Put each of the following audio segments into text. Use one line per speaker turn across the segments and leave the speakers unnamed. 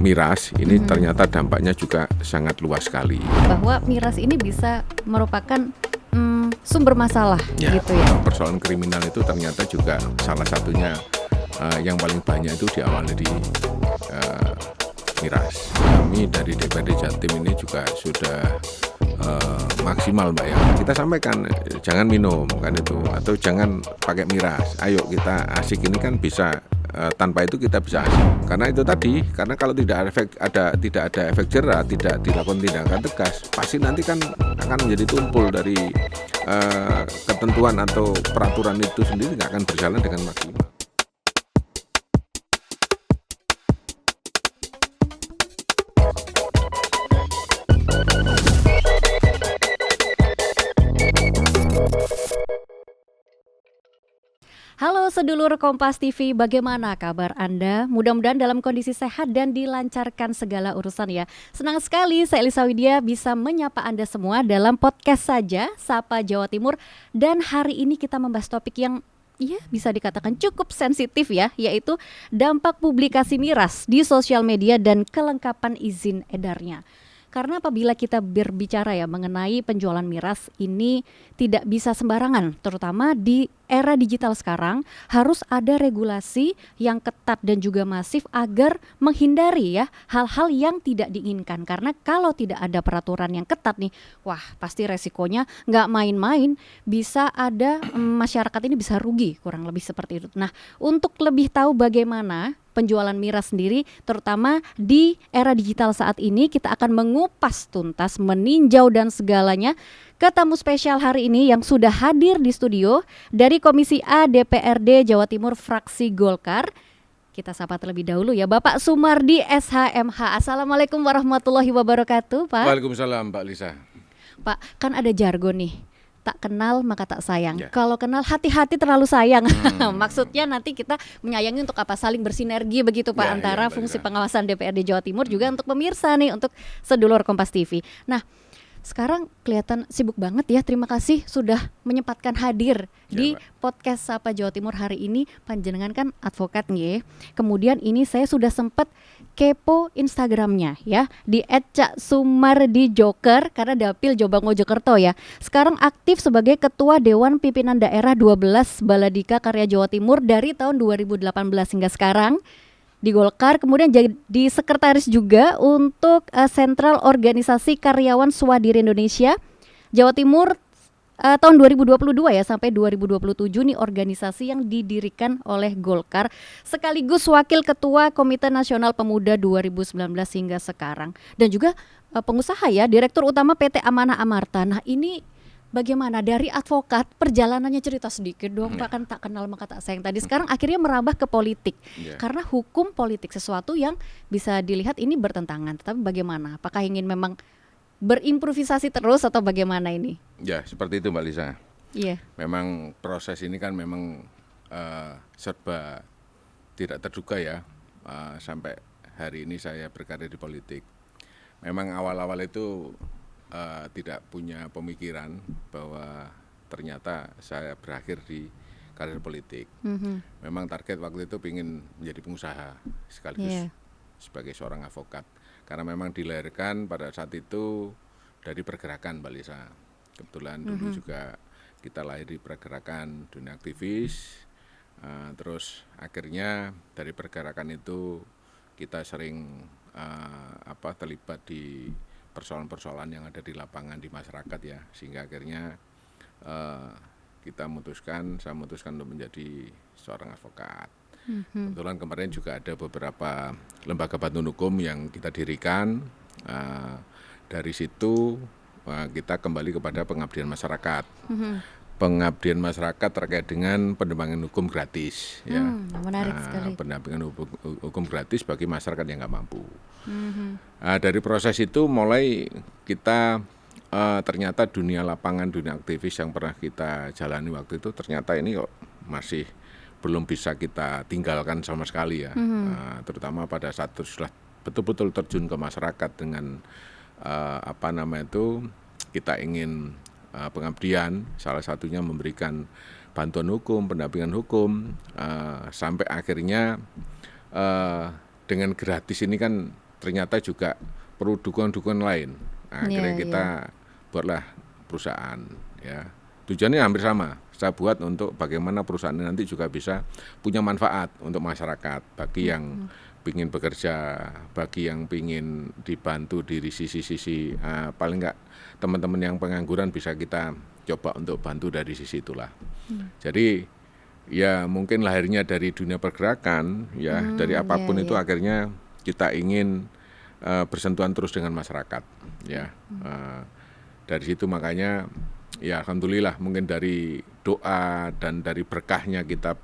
miras ini ternyata dampaknya juga sangat luas sekali.
Bahwa miras ini bisa merupakan sumber masalah gitu ya.
Persoalan kriminal itu ternyata juga salah satunya yang paling banyak itu diawali di miras. Kami dari DPRD Jatim ini juga sudah maksimal Mbak ya. Kita sampaikan jangan minum kan itu, atau jangan pakai miras. Ayo kita asik ini kan bisa, tanpa itu kita bisa asik. Karena itu tadi, karena kalau tidak ada efek jerah, tidak dilakukan tindakan tegas, pasti nanti kan akan menjadi tumpul dari ketentuan atau peraturan itu sendiri nggak akan berjalan dengan maksimal.
Halo sedulur Kompas TV, bagaimana kabar Anda? Mudah-mudahan dalam kondisi sehat dan dilancarkan segala urusan ya. Senang sekali saya Elisa Widya bisa menyapa Anda semua dalam podcast saja, Sapa Jawa Timur. Dan hari ini kita membahas topik yang bisa dikatakan cukup sensitif ya, yaitu dampak publikasi miras di sosial media dan kelengkapan izin edarnya. Karena apabila kita berbicara ya mengenai penjualan miras ini tidak bisa sembarangan, terutama di era digital sekarang harus ada regulasi yang ketat dan juga masif agar menghindari ya hal-hal yang tidak diinginkan. Karena kalau tidak ada peraturan yang ketat nih, wah pasti resikonya nggak main-main, bisa ada masyarakat ini bisa rugi, kurang lebih seperti itu. Nah, untuk lebih tahu bagaimana penjualan miras sendiri, terutama di era digital saat ini, kita akan mengupas tuntas, meninjau dan segalanya ke tamu spesial hari ini yang sudah hadir di studio dari Komisi A DPRD Jawa Timur fraksi Golkar. Kita sapa terlebih dahulu ya Bapak Sumardi SHMH. Assalamualaikum warahmatullahi wabarakatuh, Pak.
Waalaikumsalam Mbak Lisa.
Pak, kan ada jargon nih, tak kenal maka tak sayang. Kalau kenal hati-hati terlalu sayang. Maksudnya nanti kita menyayangi untuk apa? Saling bersinergi begitu Pak, antara fungsi pengawasan DPRD Jawa Timur juga untuk pemirsa nih, untuk sedulur Kompas TV. Nah, sekarang kelihatan sibuk banget ya. Terima kasih sudah menyempatkan hadir di podcast Sapa Jawa Timur hari ini. Panjenengan kan advokat nggih. Kemudian ini saya sudah sempat kepo Instagramnya ya, di @caksumardijoker karena dapil Jombang Mojokerto ya. Sekarang aktif sebagai Ketua Dewan Pimpinan Daerah 12 Baladika Karya Jawa Timur dari tahun 2018 hingga sekarang di Golkar. Kemudian jadi sekretaris juga untuk Sentral Organisasi Karyawan Swadiri Indonesia Jawa Timur tahun 2022 ya sampai 2027 nih, organisasi yang didirikan oleh Golkar, sekaligus Wakil Ketua Komite Nasional Pemuda 2019 hingga sekarang, dan juga pengusaha ya, Direktur Utama PT Amanah Amarta. Nah, ini bagaimana dari advokat perjalanannya, cerita sedikit dong Pak, kan tak kenal maka tak sayang tadi. Sekarang akhirnya merambah ke politik karena hukum politik sesuatu yang bisa dilihat ini bertentangan. Tetapi bagaimana? Apakah ingin memang berimprovisasi terus atau bagaimana ini?
Ya seperti itu Mbak Lisa.
Iya.
Memang proses ini kan memang serba tidak terduga ya, sampai hari ini saya berkarir di politik. Memang awal-awal itu tidak punya pemikiran bahwa ternyata saya berakhir di karir politik. Memang target waktu itu ingin menjadi pengusaha sekaligus sebagai seorang advokat. Karena memang dilahirkan pada saat itu dari pergerakan Mbak Lisa. Kebetulan dulu juga kita lahir di pergerakan dunia aktivis. Terus akhirnya dari pergerakan itu kita sering terlibat di persoalan-persoalan yang ada di lapangan di masyarakat ya, sehingga akhirnya saya memutuskan untuk menjadi seorang advokat. Kebetulan kemarin juga ada beberapa lembaga bantuan hukum yang kita dirikan. Dari situ kita kembali kepada pengabdian masyarakat. Pengabdian masyarakat terkait dengan pendampingan hukum gratis ya.
Menarik sekali.
Pendampingan hukum gratis bagi masyarakat yang nggak mampu. Dari proses itu mulai kita ternyata dunia lapangan, dunia aktivis yang pernah kita jalani waktu itu ternyata ini kok masih belum bisa kita tinggalkan sama sekali ya. Terutama pada saat sudah betul-betul terjun ke masyarakat dengan kita ingin pengabdian, salah satunya memberikan bantuan hukum, pendampingan hukum, sampai akhirnya dengan gratis ini kan ternyata juga perlu dukungan-dukungan lain. Nah, akhirnya kita buatlah perusahaan ya. Tujuannya hampir sama. Saya buat untuk bagaimana perusahaan ini nanti juga bisa punya manfaat untuk masyarakat, bagi yang ingin bekerja, bagi yang ingin dibantu dari sisi-sisi paling enggak teman-teman yang pengangguran bisa kita coba untuk bantu dari sisi itulah. Jadi ya mungkin lahirnya dari dunia pergerakan ya, dari apapun itu akhirnya kita ingin bersentuhan terus dengan masyarakat ya. Dari situ makanya ya alhamdulillah mungkin dari doa dan dari berkahnya kita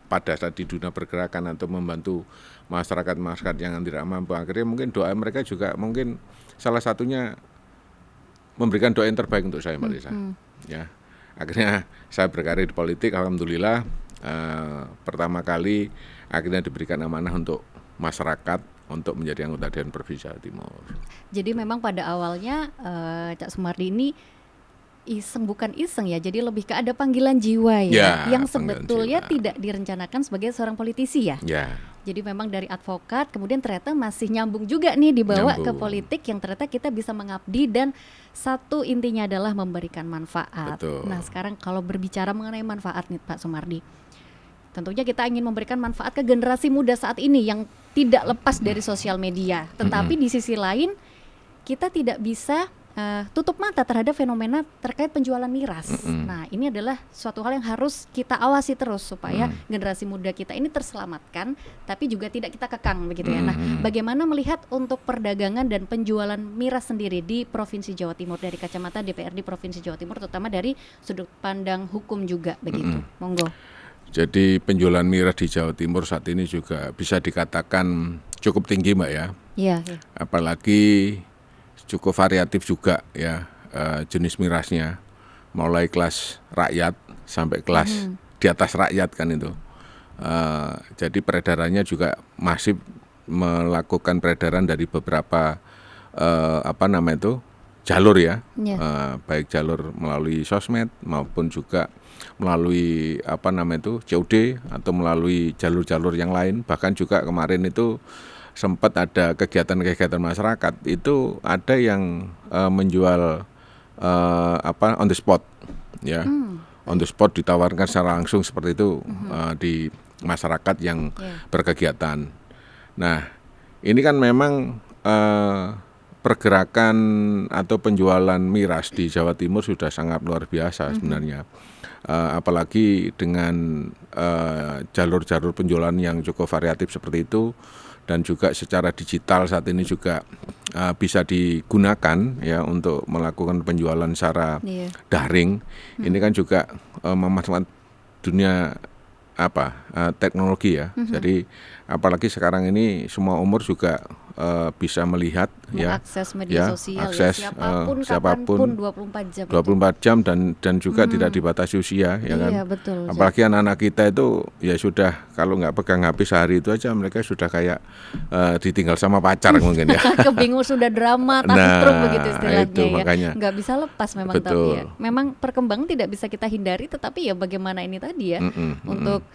pada saat di dunia pergerakan atau membantu masyarakat yang tidak mampu, akhirnya mungkin doa mereka juga mungkin salah satunya memberikan doa yang terbaik untuk saya, Mbak Lisa. Ya, akhirnya saya berkarir di politik, alhamdulillah pertama kali akhirnya diberikan amanah untuk masyarakat untuk menjadi anggota Dewan Provinsi Jawa Timur.
Jadi memang pada awalnya Cak Sumardi ini bukan iseng ya, jadi lebih ke ada panggilan jiwa ya, yang sebetulnya tidak direncanakan sebagai seorang politisi ya. Jadi memang dari advokat kemudian ternyata masih nyambung juga nih dibawa ke politik yang ternyata kita bisa mengabdi dan satu intinya adalah memberikan manfaat.
Betul.
Nah sekarang kalau berbicara mengenai manfaat nih Pak Sumardi, tentunya kita ingin memberikan manfaat ke generasi muda saat ini yang tidak lepas dari sosial media. Tetapi di sisi lain kita tidak bisa tutup mata terhadap fenomena terkait penjualan miras. Nah ini adalah suatu hal yang harus kita awasi terus supaya generasi muda kita ini terselamatkan, tapi juga tidak kita kekang begitu ya. Nah bagaimana melihat untuk perdagangan dan penjualan miras sendiri di Provinsi Jawa Timur dari kacamata DPRD Provinsi Jawa Timur, terutama dari sudut pandang hukum juga begitu. Monggo.
Jadi penjualan miras di Jawa Timur saat ini juga bisa dikatakan cukup tinggi, Mbak ya. Iya. Apalagi cukup variatif juga ya jenis mirasnya, mulai kelas rakyat sampai kelas di atas rakyat kan itu. Jadi peredarannya juga masih melakukan peredaran dari beberapa jalur ya, baik jalur melalui sosmed maupun juga melalui COD atau melalui jalur-jalur yang lain. Bahkan juga kemarin itu sempat ada kegiatan-kegiatan masyarakat itu ada yang menjual on the spot ya, on the spot ditawarkan secara langsung seperti itu di masyarakat yang berkegiatan. Nah ini kan memang pergerakan atau penjualan miras di Jawa Timur sudah sangat luar biasa sebenarnya. Apalagi dengan jalur-jalur penjualan yang cukup variatif seperti itu, dan juga secara digital saat ini juga bisa digunakan ya untuk melakukan penjualan secara daring. Ini kan juga memanfaatkan dunia teknologi ya. Jadi apalagi sekarang ini semua umur juga bisa melihat
mengakses media sosial
siapapun 24 jam dan juga tidak dibatasi usia ya kan.
Betul,
apalagi anak-anak kita itu ya sudah kalau nggak pegang HP sehari itu aja mereka sudah kayak ditinggal sama pacar mungkin ya.
Kebingung sudah drama tantrum begitu istilahnya
itu,
ya.
Makanya.
Nggak bisa lepas memang.
Betul.
Tapi ya memang perkembangan tidak bisa kita hindari, tetapi ya bagaimana ini tadi ya untuk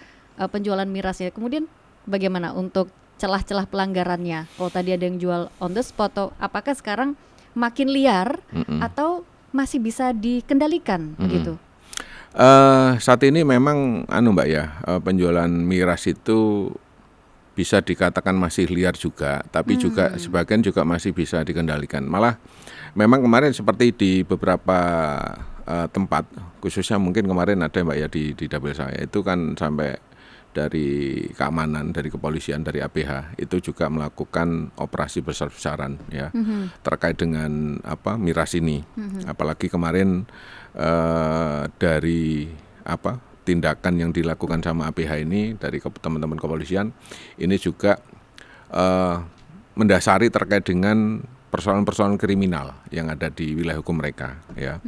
penjualan miras ya. Kemudian bagaimana untuk celah-celah pelanggarannya? Kalau tadi ada yang jual on the spot, atau apakah sekarang makin liar atau masih bisa dikendalikan begitu?
Saat ini memang Mbak ya, penjualan miras itu bisa dikatakan masih liar juga, tapi juga sebagian juga masih bisa dikendalikan. Malah memang kemarin seperti di beberapa tempat, khususnya mungkin kemarin ada Mbak ya di dapil saya itu kan sampai dari keamanan, dari kepolisian, dari APH itu juga melakukan operasi besar-besaran ya terkait dengan miras ini. Apalagi kemarin dari tindakan yang dilakukan sama APH ini dari teman-teman kepolisian ini juga mendasari terkait dengan persoalan-persoalan kriminal yang ada di wilayah hukum mereka ya.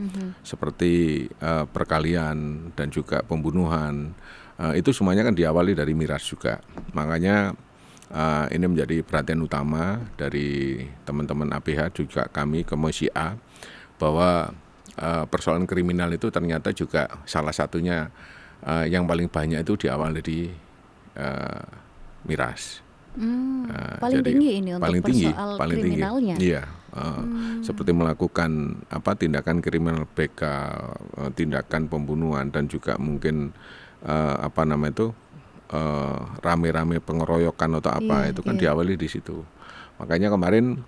Seperti perkalian dan juga pembunuhan. Itu semuanya kan diawali dari miras juga. Makanya ini menjadi perhatian utama dari teman-teman APH juga kami Komisi A bahwa persoalan kriminal itu ternyata juga salah satunya yang paling banyak itu diawali dari miras.
Paling
Jadi
tinggi ini untuk
paling tinggi,
persoal
paling tinggi.
kriminalnya.
Iya, seperti melakukan tindakan kriminal begal, tindakan pembunuhan dan juga mungkin rame-rame pengeroyokan atau apa
Iya,
itu kan
iya.
diawali di situ. Makanya kemarin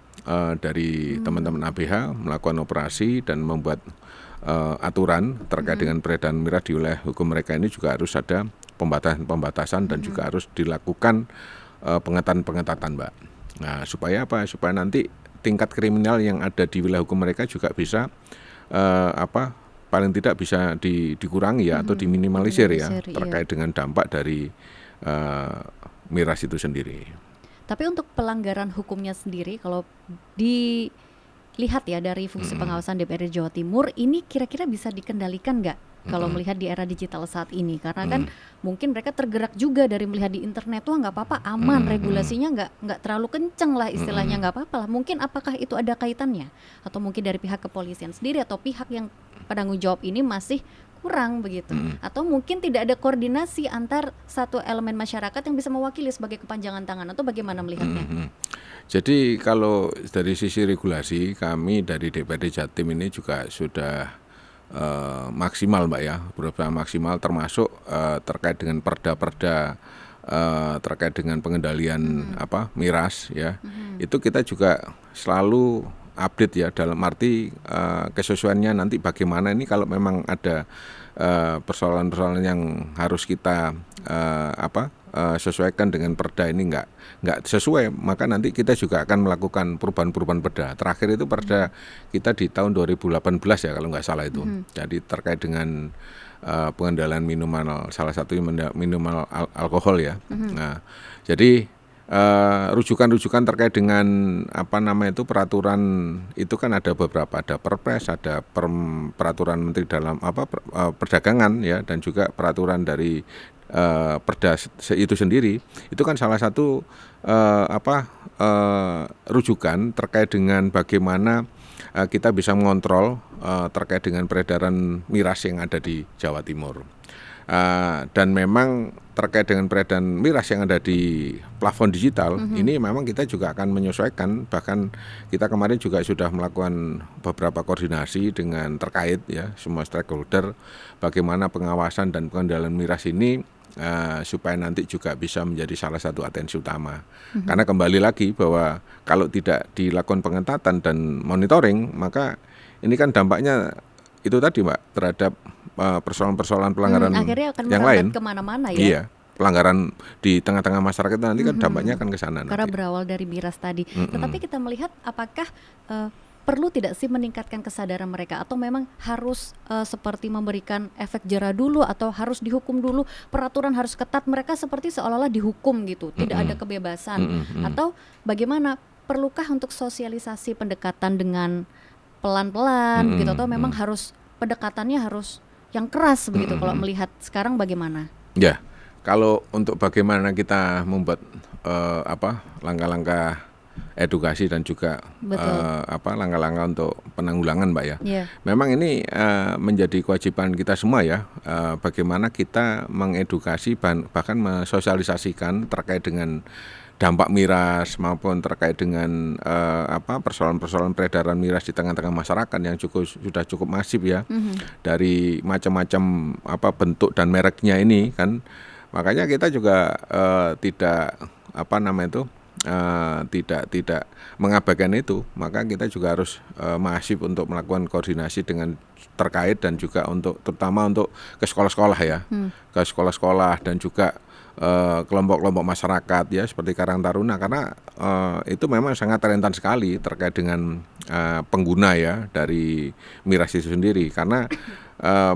dari teman-teman ABH melakukan operasi dan membuat aturan terkait dengan peredaran miras di wilayah hukum mereka ini juga harus ada pembatasan dan juga harus dilakukan pengetatan, Mbak. Nah, supaya apa? Supaya nanti tingkat kriminal yang ada di wilayah hukum mereka juga bisa paling tidak bisa dikurangi ya atau diminimalisir ya
Minimalisir, iya.
terkait dengan dampak dari miras itu sendiri.
Tapi untuk pelanggaran hukumnya sendiri, kalau dilihat ya dari fungsi pengawasan DPRD Jawa Timur, ini kira-kira bisa dikendalikan nggak kalau melihat di era digital saat ini? Karena kan mungkin mereka tergerak juga dari melihat di internet, wah nggak apa-apa, aman, regulasinya nggak terlalu kenceng lah istilahnya, nggak apa-apa lah. Mungkin apakah itu ada kaitannya? Atau mungkin dari pihak kepolisian sendiri atau pihak yang penanggung jawab ini masih kurang begitu, atau mungkin tidak ada koordinasi antar satu elemen masyarakat yang bisa mewakili sebagai kepanjangan tangan, atau bagaimana melihatnya?
Jadi kalau dari sisi regulasi kami dari DPRD Jatim ini juga sudah maksimal, Mbak ya, beberapa maksimal termasuk terkait dengan perda-perda terkait dengan pengendalian miras ya. Itu kita juga selalu update ya, dalam arti kesesuaiannya nanti bagaimana ini kalau memang ada persoalan-persoalan yang harus kita sesuaikan dengan perda ini nggak sesuai, maka nanti kita juga akan melakukan perubahan-perubahan perda. Terakhir itu perda kita di tahun 2018 ya kalau nggak salah itu. Jadi terkait dengan pengendalian minuman, salah satunya minuman alkohol ya. Nah, jadi rujukan-rujukan terkait dengan peraturan itu kan ada beberapa, ada Perpres, ada peraturan Menteri dalam perdagangan ya, dan juga peraturan dari perda itu sendiri. Itu kan salah satu rujukan terkait dengan bagaimana kita bisa mengontrol terkait dengan peredaran miras yang ada di Jawa Timur. Dan memang terkait dengan peredaran miras yang ada di plafon digital, ini memang kita juga akan menyesuaikan. Bahkan kita kemarin juga sudah melakukan beberapa koordinasi dengan terkait ya, semua stakeholder, bagaimana pengawasan dan pengendalian miras ini supaya nanti juga bisa menjadi salah satu atensi utama. Karena kembali lagi bahwa kalau tidak dilakukan pengetatan dan monitoring, maka ini kan dampaknya itu tadi, Mbak, terhadap persoalan-persoalan pelanggaran
akhirnya akan
yang lain
kemana-mana ya.
Iya, pelanggaran di tengah-tengah masyarakat nanti kan dampaknya akan ke sana.
Karena berawal dari miras tadi. Tetapi kita melihat apakah perlu tidak sih meningkatkan kesadaran mereka, atau memang harus seperti memberikan efek jera dulu, atau harus dihukum dulu, peraturan harus ketat, mereka seperti seolah-olah dihukum gitu, tidak ada kebebasan, atau bagaimana, perlukah untuk sosialisasi pendekatan dengan pelan-pelan gitu, atau memang harus pendekatannya harus yang keras begitu? Kalau melihat sekarang bagaimana?
Ya, kalau untuk bagaimana kita membuat langkah-langkah edukasi dan juga langkah-langkah untuk penanggulangan, Mbak ya.
Yeah.
Memang ini menjadi kewajiban kita semua ya, bagaimana kita mengedukasi bahkan mensosialisasikan terkait dengan dampak miras maupun terkait dengan persoalan-persoalan peredaran miras di tengah-tengah masyarakat yang sudah cukup masif ya, dari macam-macam bentuk dan mereknya ini kan. Makanya kita juga tidak mengabaikan itu, maka kita juga harus masif untuk melakukan koordinasi dengan terkait dan juga untuk terutama untuk ke sekolah-sekolah ya, ke sekolah-sekolah dan juga kelompok-kelompok masyarakat ya seperti Karang Taruna, karena itu memang sangat rentan sekali terkait dengan pengguna ya dari miras itu sendiri, karena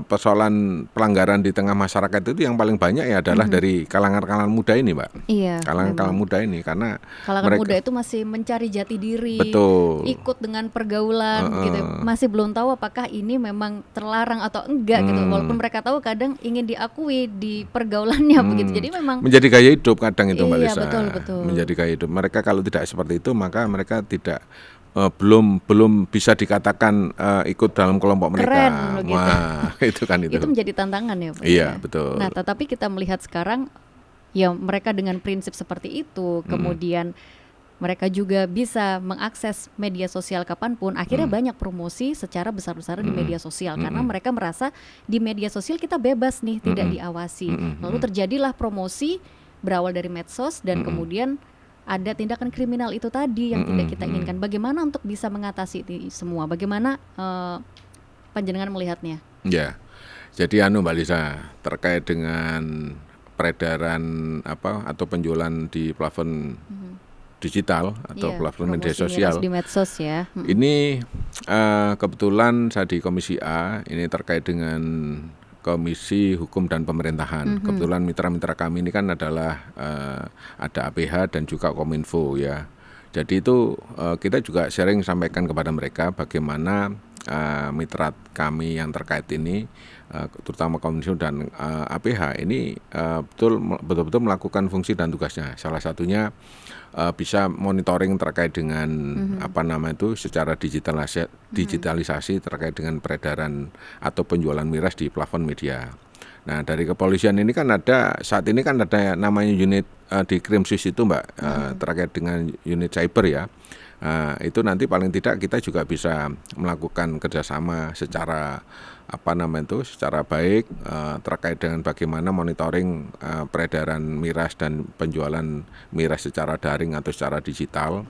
persoalan pelanggaran di tengah masyarakat itu yang paling banyak ya adalah dari kalangan-kalangan muda ini, Mbak.
Iya.
Kalangan muda ini, karena
kalangan muda itu masih mencari jati diri,
betul,
ikut dengan pergaulan gitu, masih belum tahu apakah ini memang terlarang atau enggak gitu. Walaupun mereka tahu kadang ingin diakui di pergaulannya begitu. Jadi memang
menjadi gaya hidup kadang itu, Mbak Lisa.
Betul.
Menjadi gaya hidup. Mereka kalau tidak seperti itu, maka mereka tidak belum bisa dikatakan ikut dalam kelompok mereka.
Keren,
Wah, itu kan itu.
Itu menjadi tantangan ya, Pak.
Iya, betul.
Nah, tetapi kita melihat sekarang ya mereka dengan prinsip seperti itu, kemudian mereka juga bisa mengakses media sosial kapanpun, akhirnya banyak promosi secara besar-besaran di media sosial karena mereka merasa di media sosial kita bebas nih, tidak diawasi. Lalu terjadilah promosi berawal dari medsos dan kemudian ada tindakan kriminal itu tadi yang tidak kita inginkan. Bagaimana untuk bisa mengatasi ini semua? Bagaimana panjenengan melihatnya?
Ya, jadi Mbak Lisa, terkait dengan peredaran atau penjualan di platform digital atau platform media sosial
di medsos ya.
Ini kebetulan saya di Komisi A, ini terkait dengan Komisi Hukum dan Pemerintahan. Kebetulan mitra-mitra kami ini kan adalah ada APH dan juga Kominfo ya. Jadi itu kita juga sering sampaikan kepada mereka bagaimana mitra kami yang terkait ini, terutama Kominfo dan APH ini betul-betul melakukan fungsi dan tugasnya. Salah satunya bisa monitoring terkait dengan secara digitalisasi terkait dengan peredaran atau penjualan miras di platform media. Nah, dari kepolisian ini kan saat ini kan ada namanya unit di Krimsus itu Mbak, terkait dengan unit cyber ya. Itu nanti paling tidak kita juga bisa melakukan kerjasama secara secara baik terkait dengan bagaimana monitoring peredaran miras dan penjualan miras secara daring atau secara digital.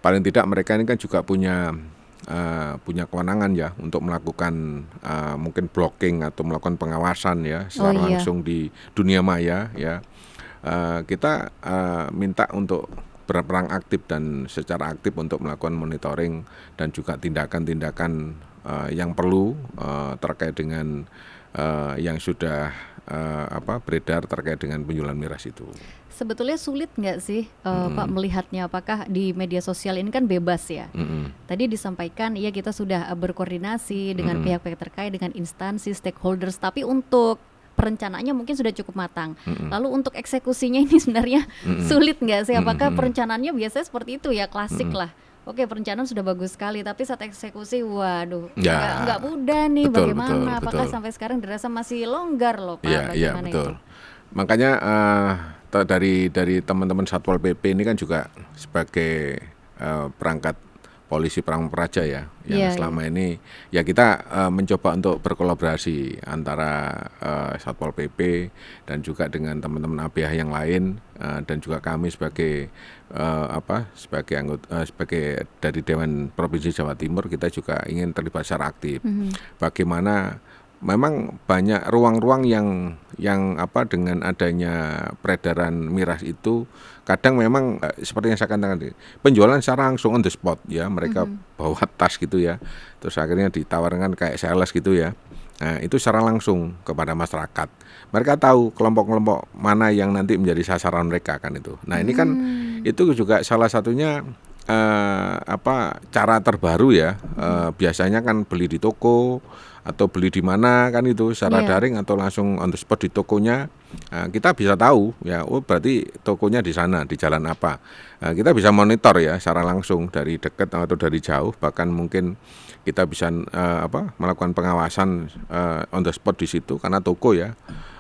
Paling tidak mereka ini kan juga punya kewenangan ya untuk melakukan mungkin blocking atau melakukan pengawasan ya secara langsung di dunia maya ya. Kita minta untuk berperan aktif dan secara aktif untuk melakukan monitoring dan juga tindakan-tindakan yang perlu terkait dengan yang sudah beredar terkait dengan penjualan miras itu.
Sebetulnya sulit nggak sih Pak melihatnya, apakah di media sosial ini kan bebas ya? Tadi disampaikan ya kita sudah berkoordinasi dengan pihak-pihak terkait, dengan instansi, stakeholders, tapi untuk perencanaannya mungkin sudah cukup matang. Lalu untuk eksekusinya ini sebenarnya sulit nggak sih? Apakah perencanaannya biasanya seperti itu ya, klasik lah. Oke, perencanaan sudah bagus sekali, tapi saat eksekusi, waduh, nggak mudah nih. Bagaimana? Apakah sampai sekarang dirasa masih longgar loh Pak? Bagaimana
betul.
itu?
Makanya dari teman-teman Satpol PP ini kan juga sebagai perangkat polisi perang praja ya, yang selama ini ya kita mencoba untuk berkolaborasi antara Satpol PP dan juga dengan teman-teman APH yang lain, dan juga kami sebagai sebagai dari Dewan Provinsi Jawa Timur, kita juga ingin terlibat secara aktif. Bagaimana memang banyak ruang-ruang yang dengan adanya peredaran miras itu kadang memang seperti yang saya katakan tadi, penjualan secara langsung on the spot ya, mereka bawa tas gitu ya, terus akhirnya ditawarkan kayak sales gitu ya. Nah, itu secara langsung kepada masyarakat. Mereka tahu kelompok-kelompok mana yang nanti menjadi sasaran mereka kan itu. Nah, ini kan itu juga salah satunya cara terbaru ya. Biasanya kan beli di toko atau beli di mana kan itu secara daring atau langsung on the spot di tokonya. Kita bisa tahu ya, oh berarti tokonya di sana, di jalan apa. Kita bisa monitor ya secara langsung dari dekat atau dari jauh, bahkan mungkin kita bisa melakukan pengawasan on the spot di situ karena toko ya.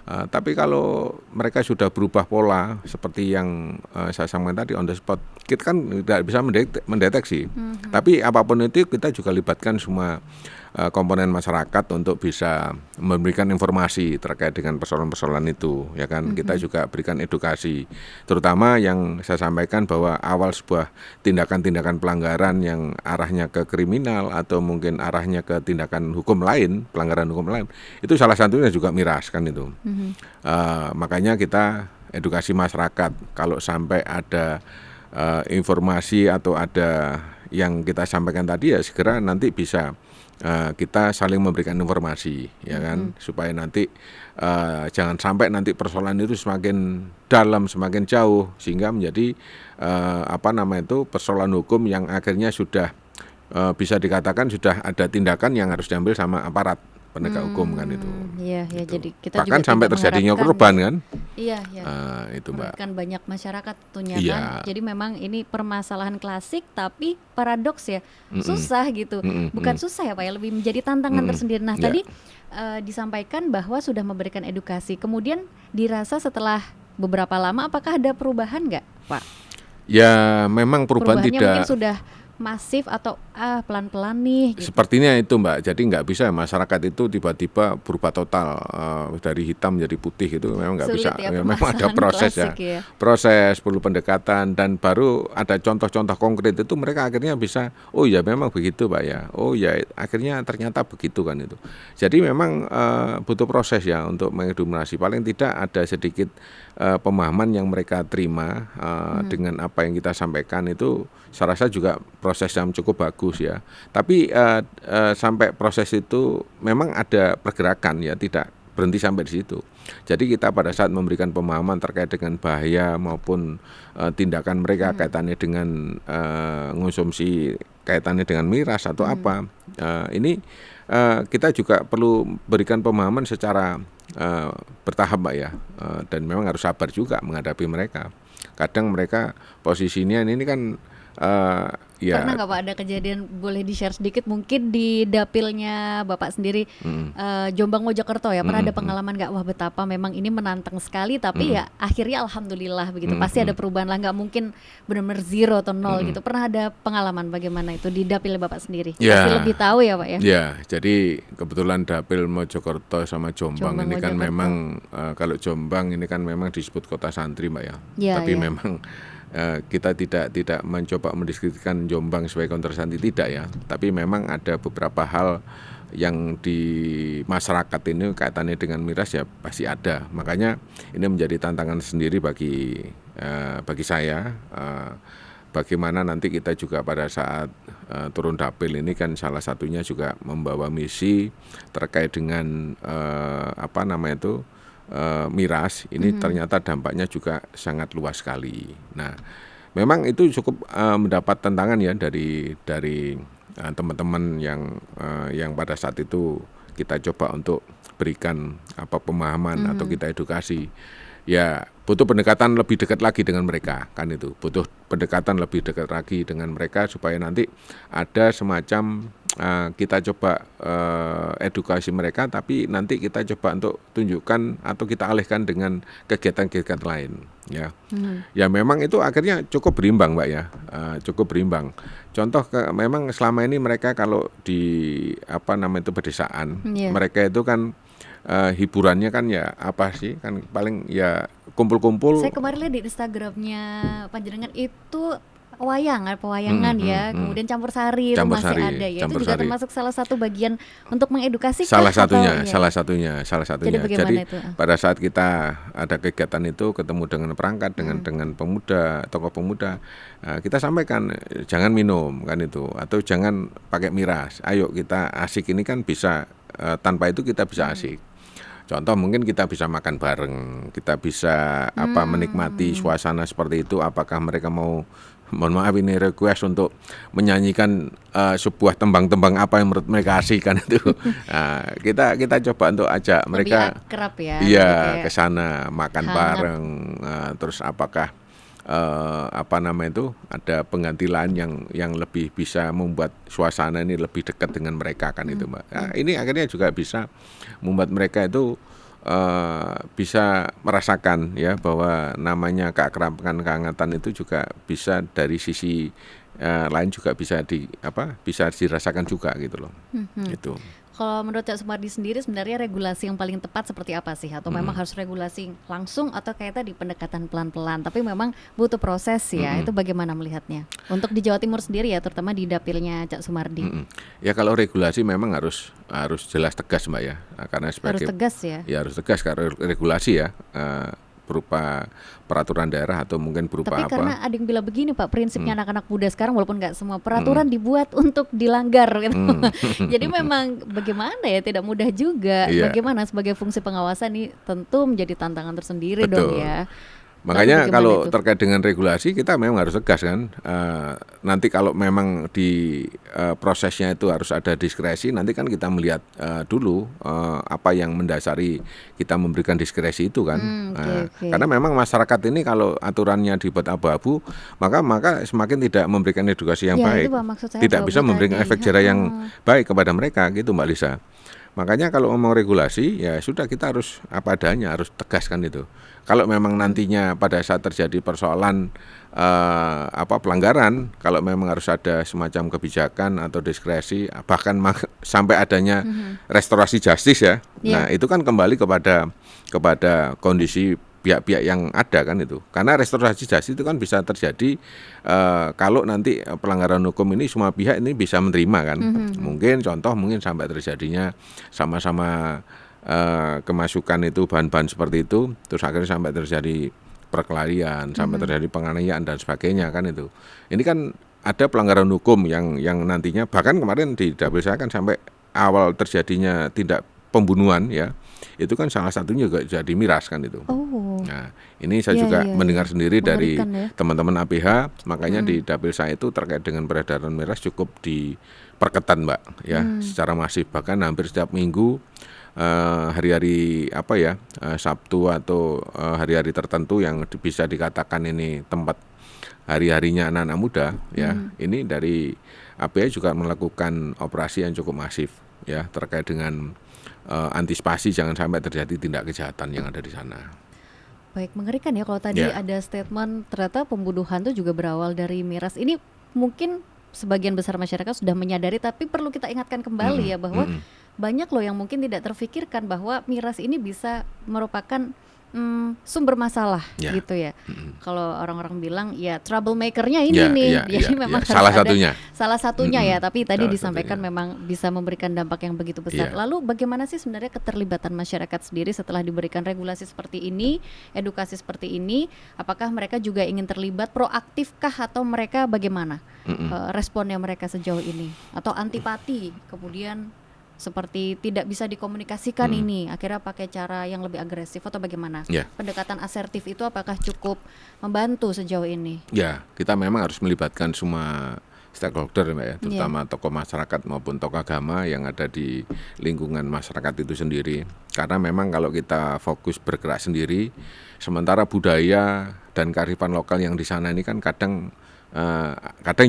Tapi kalau mereka sudah berubah pola seperti yang saya sampaikan tadi on the spot, kita kan tidak bisa mendeteksi. Tapi apapun itu kita juga libatkan semua komponen masyarakat untuk bisa memberikan informasi terkait dengan persoalan-persoalan itu ya kan. Kita juga berikan edukasi, terutama yang saya sampaikan bahwa awal sebuah tindakan-tindakan pelanggaran yang arahnya ke kriminal atau mungkin arahnya ke tindakan hukum lain, pelanggaran hukum lain, itu salah satunya juga miras kan itu. Makanya kita edukasi masyarakat, kalau sampai ada informasi atau ada yang kita sampaikan tadi ya segera nanti bisa kita saling memberikan informasi ya kan, supaya nanti jangan sampai nanti persoalan itu semakin dalam, semakin jauh, sehingga menjadi persoalan hukum yang akhirnya sudah bisa dikatakan sudah ada tindakan yang harus diambil sama aparat penegak hukum kan itu.
Iya Iya, ya.
Gitu.
Jadi kita
Bahkan
juga
sampai
tidak
terjadinya
mengharapkan
korban
ya.
kan.
Iya, ya.
Itu Mbak.
Merugikan banyak masyarakat tentunya kan.
Iya.
Jadi memang ini permasalahan klasik tapi paradoks ya.
Mm-mm.
Susah gitu.
Mm-mm.
Bukan susah ya Pak ya, lebih menjadi tantangan
Mm-mm.
tersendiri. Nah,
Ya.
tadi disampaikan bahwa sudah memberikan edukasi. Kemudian dirasa setelah beberapa lama apakah ada perubahan nggak, Pak?
Ya memang perubahan
Perubahannya
tidak
mungkin sudah masif atau pelan-pelan nih gitu.
sepertinya itu Mbak. Jadi nggak bisa masyarakat itu tiba-tiba berubah total dari hitam menjadi putih, itu memang nggak
Sulit
bisa.
ya,
Memang ada
permasalahan
proses
klasik ya.
Proses, perlu pendekatan, dan baru ada contoh-contoh konkret itu mereka akhirnya bisa, oh ya memang begitu Pak ya. Oh ya akhirnya ternyata begitu kan itu. Jadi memang butuh proses ya untuk mengedukasi. Paling tidak ada sedikit pemahaman yang mereka terima dengan apa yang kita sampaikan itu. Saya rasa juga proses yang cukup bagus ya. Tapi sampai proses itu memang ada pergerakan ya, tidak berhenti sampai di situ. Jadi kita pada saat memberikan pemahaman terkait dengan bahaya maupun tindakan mereka kaitannya dengan konsumsi, kaitannya dengan miras atau apa, ini kita juga perlu berikan pemahaman secara bertahap Mbak ya, dan memang harus sabar juga menghadapi mereka. Kadang mereka posisinya ini kan ya.
Pernah nggak Pak ada kejadian, boleh di-share sedikit mungkin di dapilnya Bapak sendiri, Jombang Mojokerto ya, pernah ada pengalaman nggak, wah betapa memang ini menantang sekali tapi ya akhirnya alhamdulillah begitu, pasti ada perubahan lah, nggak mungkin benar-benar zero atau nol gitu. Pernah ada pengalaman bagaimana itu di dapil Bapak sendiri?
Ya.
Pasti lebih tahu ya Pak ya?
Ya, jadi kebetulan dapil Mojokerto sama Jombang ini kan
Mojokerto.
memang kalau Jombang ini kan memang disebut kota santri Mbak ya.
Ya,
Tapi
ya.
memang kita tidak mencoba mendeskripsikan Jombang sebagai kota santri, tidak ya. Tapi memang ada beberapa hal yang di masyarakat ini kaitannya dengan miras ya pasti ada. Makanya ini menjadi tantangan sendiri bagi saya. Bagaimana nanti kita juga pada saat turun dapil ini kan salah satunya juga membawa misi terkait dengan miras ini ternyata dampaknya juga sangat luas sekali. Nah, memang itu cukup mendapat tantangan ya dari teman-teman yang pada saat itu kita coba untuk berikan pemahaman atau kita edukasi. Ya butuh pendekatan lebih dekat lagi dengan mereka kan itu, butuh pendekatan lebih dekat lagi dengan mereka supaya nanti ada semacam kita coba edukasi mereka, tapi nanti kita coba untuk tunjukkan atau kita alihkan dengan kegiatan-kegiatan lain ya. Ya memang itu akhirnya cukup berimbang Mbak ya, cukup berimbang. Contoh memang selama ini mereka kalau di pedesaan, mereka itu kan hiburannya kan ya apa sih, kan paling ya kumpul-kumpul.
Saya kemarin lihat di Instagramnya Panjenengan itu pewayangan ya, kemudian campur sari itu masih ada ya, itu juga termasuk salah satu bagian untuk mengedukasi.
Salah satunya. Jadi
itu?
Pada saat kita ada kegiatan itu ketemu dengan perangkat, dengan pemuda, tokoh pemuda, kita sampaikan jangan minum kan itu, atau jangan pakai miras. Ayo kita asik, ini kan bisa tanpa itu kita bisa asik. Contoh mungkin kita bisa makan bareng, kita bisa menikmati suasana seperti itu. Apakah mereka mohon maaf ini request untuk menyanyikan sebuah tembang-tembang apa yang menurut mereka asik kan itu. Nah, kita coba untuk ajak mereka
lebih akrab ya.
Iya,
gitu ya.
ke sana makan bareng. Terus apakah ada pengganti lain yang lebih bisa membuat suasana ini lebih dekat dengan mereka kan itu Mbak. Nah, ini akhirnya juga bisa membuat mereka itu bisa merasakan ya bahwa namanya keakraban, kehangatan itu juga bisa dari sisi lain juga bisa dirasakan juga gitu loh. Gitu.
Kalau menurut Cak Sumardi sendiri sebenarnya regulasi yang paling tepat seperti apa sih? Atau memang harus regulasi langsung atau kayak tadi pendekatan pelan-pelan? Tapi memang butuh proses ya, itu bagaimana melihatnya? Untuk di Jawa Timur sendiri ya, terutama di dapilnya Cak Sumardi.
Ya kalau regulasi memang harus jelas tegas Mbak ya, karena sebagai
harus tegas ya?
Ya harus tegas karena regulasi ya, berupa peraturan daerah atau mungkin berupa
Tapi karena ada yang bilang begini Pak, prinsipnya anak-anak muda sekarang walaupun nggak semua peraturan dibuat untuk dilanggar gitu. Jadi memang bagaimana ya, tidak mudah juga.
Iya.
Bagaimana sebagai fungsi pengawasan ini tentu menjadi tantangan tersendiri. Betul. Dong ya.
Makanya
bagaimana
kalau
itu?
terkait dengan regulasi kita memang harus tegas kan. Nanti kalau memang di prosesnya itu harus ada diskresi, nanti kan kita melihat dulu apa yang mendasari kita memberikan diskresi itu kan.
Oke, oke.
Karena memang masyarakat ini kalau aturannya dibuat abu-abu, maka semakin tidak memberikan edukasi yang
Ya,
baik,
itu Pak maksud saya
tidak bisa
abu-abu
memberikan
tadi.
efek jerah yang baik kepada mereka gitu Mbak Lisa. Makanya kalau ngomong regulasi ya sudah kita harus apa adanya, harus tegaskan itu. Kalau memang nantinya pada saat terjadi persoalan pelanggaran, kalau memang harus ada semacam kebijakan atau diskresi, bahkan sampai adanya restorasi justice ya. Nah itu kan kembali kepada kondisi pihak-pihak yang ada kan itu. Karena restorasi justice itu kan bisa terjadi kalau nanti pelanggaran hukum ini semua pihak ini bisa menerima kan. Mungkin sampai terjadinya sama-sama kemasukan itu bahan-bahan seperti itu, terus akhirnya sampai terjadi perkelahian, sampai terjadi penganiayaan dan sebagainya kan itu. Ini kan ada pelanggaran hukum yang nantinya bahkan kemarin di dapil saya kan sampai awal terjadinya tindak pembunuhan ya, itu kan salah satunya juga jadi miras kan itu. Nah ini saya juga mendengar sendiri dari teman-teman APH, makanya di dapil saya itu terkait dengan peredaran miras cukup diperketat Mbak ya, secara masif, bahkan hampir setiap minggu hari-hari Sabtu atau hari-hari tertentu yang bisa dikatakan ini tempat hari-harinya anak-anak muda ya. Ini dari APH juga melakukan operasi yang cukup masif ya terkait dengan antisipasi jangan sampai terjadi tindak kejahatan yang ada di sana.
Baik, mengerikan ya kalau tadi ada statement ternyata pembunuhan itu juga berawal dari miras. Ini mungkin sebagian besar masyarakat sudah menyadari, tapi perlu kita ingatkan kembali ya bahwa banyak loh yang mungkin tidak terfikirkan bahwa miras ini bisa merupakan sumber masalah gitu ya. Kalau orang-orang bilang ya troublemaker-nya ini jadi memang
salah
satunya ya, tapi tadi disampaikan memang bisa memberikan dampak yang begitu besar. Lalu bagaimana sih sebenarnya keterlibatan masyarakat sendiri setelah diberikan regulasi seperti ini, edukasi seperti ini, apakah mereka juga ingin terlibat, proaktifkah atau mereka bagaimana responnya mereka sejauh ini, atau antipati kemudian seperti tidak bisa dikomunikasikan ini, akhirnya pakai cara yang lebih agresif atau bagaimana? Pendekatan asertif itu apakah cukup membantu sejauh ini?
Ya, kita memang harus melibatkan semua stakeholder Mbak ya, terutama tokoh masyarakat maupun tokoh agama yang ada di lingkungan masyarakat itu sendiri. Karena memang kalau kita fokus bergerak sendiri, sementara budaya dan kearifan lokal yang di sana ini kan kadang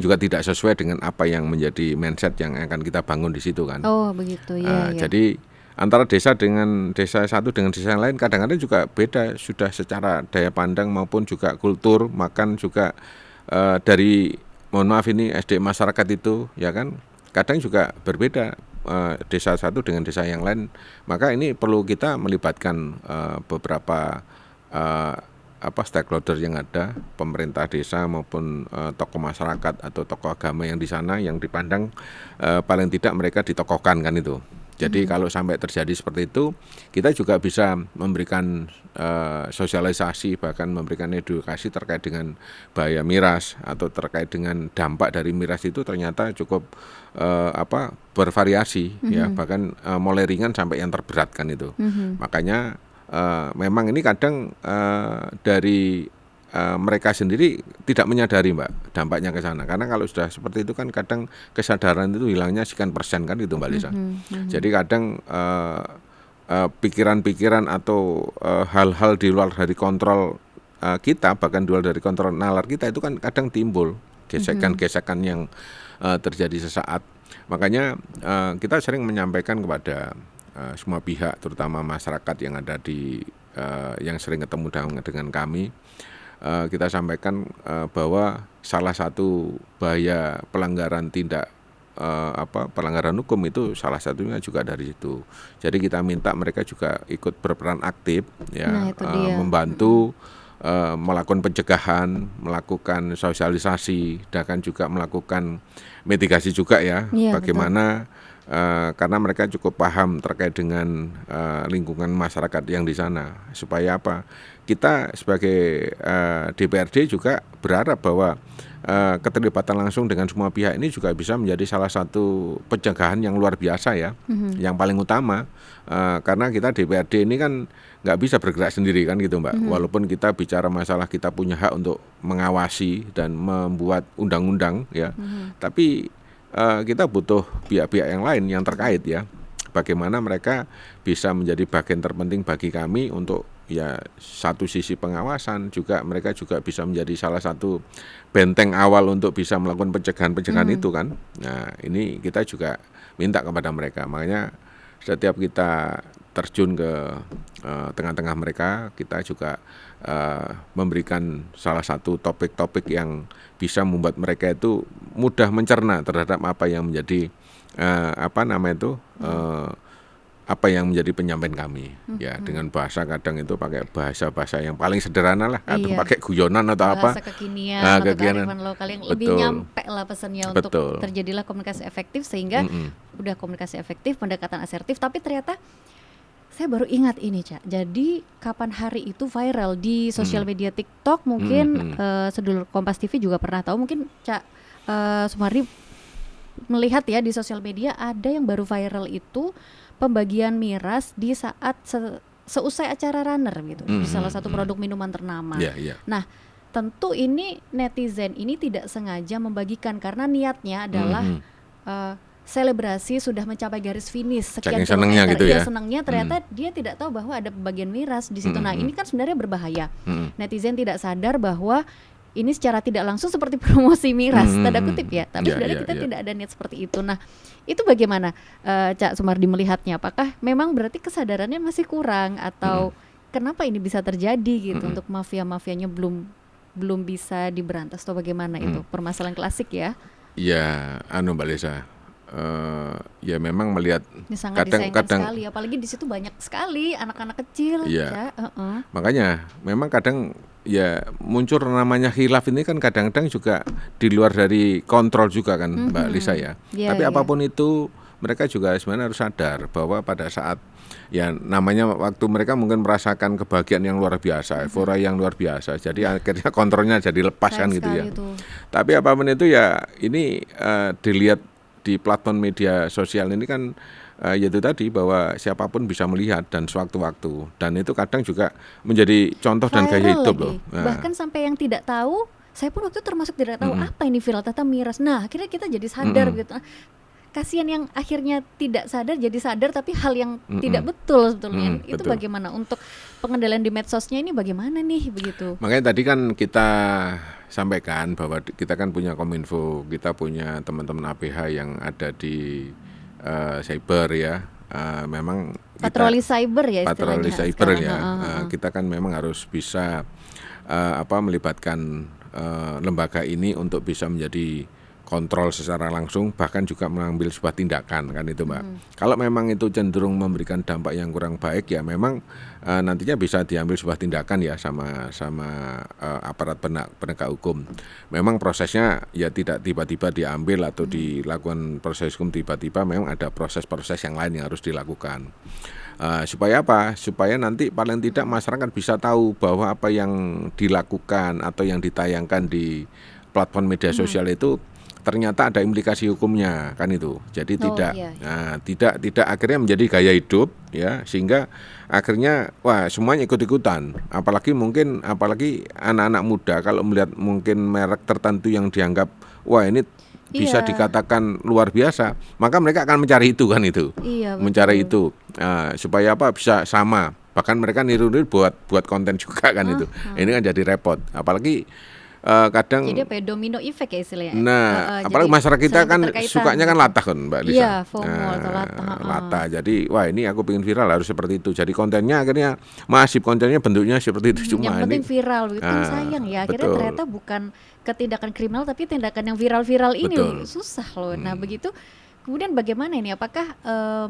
juga tidak sesuai dengan apa yang menjadi mindset yang akan kita bangun di situ kan.
Oh begitu ya.
Jadi antara desa satu dengan desa yang lain kadang-kadang juga beda sudah secara daya pandang maupun juga kultur, makan juga dari mohon maaf ini SDM masyarakat itu ya kan kadang juga berbeda desa satu dengan desa yang lain. Maka ini perlu kita melibatkan beberapa stakeholder yang ada, pemerintah desa maupun tokoh masyarakat atau tokoh agama yang di sana yang dipandang paling tidak mereka ditokohkan kan itu. Jadi kalau sampai terjadi seperti itu, kita juga bisa memberikan sosialisasi, bahkan memberikan edukasi terkait dengan bahaya miras atau terkait dengan dampak dari miras itu ternyata cukup bervariasi ya, bahkan mulai ringan sampai yang terberat kan itu. Makanya memang ini kadang dari mereka sendiri tidak menyadari Mbak dampaknya ke sana, karena kalau sudah seperti itu kan kadang kesadaran itu hilangnya sekian persen kan itu Mbak Lisa. Jadi kadang pikiran-pikiran atau hal-hal di luar dari kontrol kita, bahkan di luar dari kontrol nalar kita itu kan kadang timbul gesekan-gesekan yang terjadi sesaat. Makanya kita sering menyampaikan kepada semua pihak, terutama masyarakat yang ada di yang sering ketemu dengan kami, kita sampaikan bahwa salah satu bahaya pelanggaran pelanggaran hukum itu salah satunya juga dari situ. Jadi kita minta mereka juga ikut berperan aktif ya, membantu melakukan pencegahan, melakukan sosialisasi, dan juga melakukan mitigasi juga ya, bagaimana karena mereka cukup paham terkait dengan lingkungan masyarakat yang di sana. Supaya apa? Kita sebagai DPRD juga berharap bahwa keterlibatan langsung dengan semua pihak ini juga bisa menjadi salah satu pencegahan yang luar biasa ya, yang paling utama. Karena kita DPRD ini kan nggak bisa bergerak sendiri kan gitu Mbak. Walaupun kita bicara masalah kita punya hak untuk mengawasi dan membuat undang-undang ya, tapi kita butuh pihak-pihak yang lain yang terkait ya. Bagaimana mereka bisa menjadi bagian terpenting bagi kami untuk ya satu sisi pengawasan, juga mereka juga bisa menjadi salah satu benteng awal untuk bisa melakukan pencegahan-pencegahan itu kan. Nah ini kita juga minta kepada mereka, makanya setiap kita terjun ke tengah-tengah mereka, kita juga memberikan salah satu topik-topik yang bisa membuat mereka itu mudah mencerna terhadap apa yang menjadi apa yang menjadi penyampaian kami ya, dengan bahasa kadang itu pakai bahasa yang paling sederhana lah, atau pakai guyonan atau
bahasa
apa,
kekinian atau kearifan lokal yang lebih
Betul.
nyampe lah pesannya untuk
Betul.
terjadilah komunikasi efektif, sehingga udah komunikasi efektif, pendekatan asertif. Tapi ternyata saya baru ingat ini Cak, jadi kapan hari itu viral di sosial media TikTok, mungkin sedulur Kompas TV juga pernah tahu, mungkin Cak Sumardi melihat ya di sosial media ada yang baru viral itu pembagian miras di saat seusai acara runner gitu, di salah satu produk minuman ternama. Nah, tentu ini netizen ini tidak sengaja membagikan karena niatnya adalah selebrasi sudah mencapai garis finish sekian
Saking senengnya
kilometer.
gitu ya.
Senangnya ternyata dia tidak tahu bahwa ada pembagian miras di situ. Nah, ini kan sebenarnya berbahaya. Netizen tidak sadar bahwa ini secara tidak langsung seperti promosi miras, tanda kutip ya. Tapi sebenarnya kita tidak ada niat seperti itu. Nah, itu bagaimana Cak Sumardi melihatnya? Apakah memang berarti kesadarannya masih kurang, atau kenapa ini bisa terjadi gitu untuk mafia-mafianya belum bisa diberantas, atau bagaimana itu? Permasalahan klasik ya.
Ya, Mbak Lisa. Ya memang melihat
ini sangat disayangkan sekali, apalagi di situ banyak sekali anak-anak kecil.
Ya, makanya memang kadang ya muncul namanya khilaf ini kan kadang-kadang juga di luar dari kontrol juga kan Mbak Lisa ya. Tapi apapun itu mereka juga sebenarnya harus sadar bahwa pada saat ya namanya waktu mereka mungkin merasakan kebahagiaan yang luar biasa, euforia yang luar biasa, jadi akhirnya kontrolnya jadi lepas kan gitu ya. Tapi apapun itu ya ini dilihat di platform media sosial ini kan yaitu tadi bahwa siapapun bisa melihat dan sewaktu-waktu, dan itu kadang juga menjadi contoh dan gaya hidup loh.
Bahkan sampai yang tidak tahu, saya pun waktu itu termasuk tidak tahu apa ini viral, ternyata miras. Nah akhirnya kita jadi sadar gitu. Kasihan yang akhirnya tidak sadar jadi sadar, tapi hal yang tidak betul sebetulnya. Itu betul. Bagaimana untuk pengendalian di medsosnya ini bagaimana nih begitu? Makanya
tadi kan kita sampaikan bahwa kita kan punya Kominfo, kita punya teman-teman APH yang ada di cyber ya. Memang
patroli cyber ya istilahnya.
Patroli cyber ya. Kita kan memang harus bisa melibatkan lembaga ini untuk bisa menjadi kontrol secara langsung, bahkan juga mengambil sebuah tindakan kan itu Mbak. Kalau memang itu cenderung memberikan dampak yang kurang baik ya memang nantinya bisa diambil sebuah tindakan ya sama aparat penegak hukum. Memang prosesnya ya tidak tiba-tiba diambil atau dilakukan proses hukum tiba-tiba, memang ada proses-proses yang lain yang harus dilakukan. Supaya apa? Supaya nanti paling tidak masyarakat bisa tahu bahwa apa yang dilakukan atau yang ditayangkan di platform media sosial itu ternyata ada implikasi hukumnya kan itu. Jadi tidak akhirnya menjadi gaya hidup ya, sehingga akhirnya semuanya ikut-ikutan. Apalagi anak-anak muda kalau melihat mungkin merek tertentu yang dianggap ini bisa dikatakan luar biasa, maka mereka akan mencari itu kan itu. Mencari itu supaya bisa sama. Bahkan mereka niru-niru buat konten juga kan itu. Ini kan jadi repot. Apalagi kadang
jadi apa ya, domino effect ya istilahnya.
Apalagi masyarakat kita kan sukanya kan latah kan Mbak Lisa.
Iya, FOMO atau
latah. Jadi ini aku pengen viral harus seperti itu. Jadi kontennya akhirnya masif, kontennya bentuknya seperti itu. Cuma
yang penting viral gitu. Sayang ya, akhirnya ternyata bukan ketindakan kriminal tapi tindakan yang viral-viral ini susah loh. Nah begitu kemudian bagaimana ini? Apakah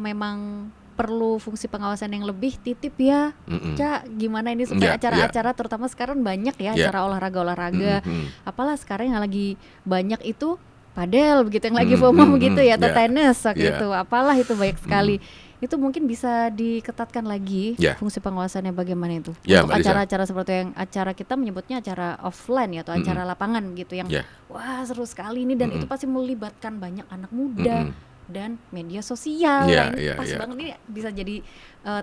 memang perlu fungsi pengawasan yang lebih titip ya, Cak, gimana ini supaya acara-acara terutama sekarang banyak ya acara olahraga, apalah sekarang yang lagi banyak itu padel begitu, yang lagi FOMO begitu ya, atau
Yeah.
tenis waktu
Yeah.
itu, apalah itu banyak sekali. Itu mungkin bisa diketatkan lagi fungsi pengawasannya bagaimana itu untuk
Mbak Lisa.
acara-acara seperti yang acara kita menyebutnya acara offline ya, atau acara lapangan gitu yang wah seru sekali ini, dan itu pasti melibatkan banyak anak muda dan media sosial. Ini pas banget, ini bisa jadi